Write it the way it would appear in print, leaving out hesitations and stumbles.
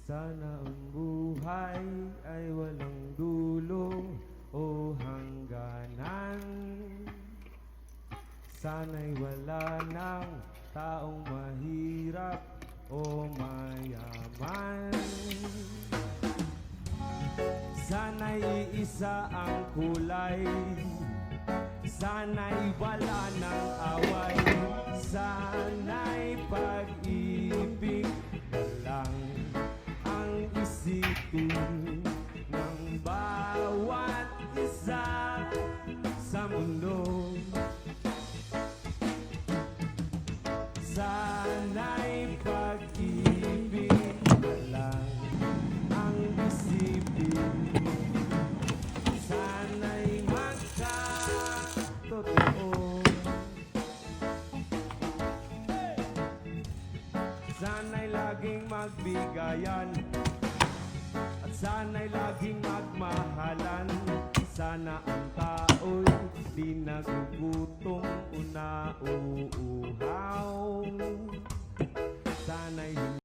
Sana ang buhay ay walang dulo o hangganan. Sana'y wala ng taong mahirap o mayaman. Sana'y iisa ang kulay, sana'y wala ng away, sana'y pag-ibig na lang ang isipin ng bawat isa sa mundo. Sana'y pag-ibig na lang ang isipin, sana'y magkatotoo, sana'y laging magbigayan at sana'y laging magmahalan. Sana ang tao'y di nagugutom o nauuhaw, sana'y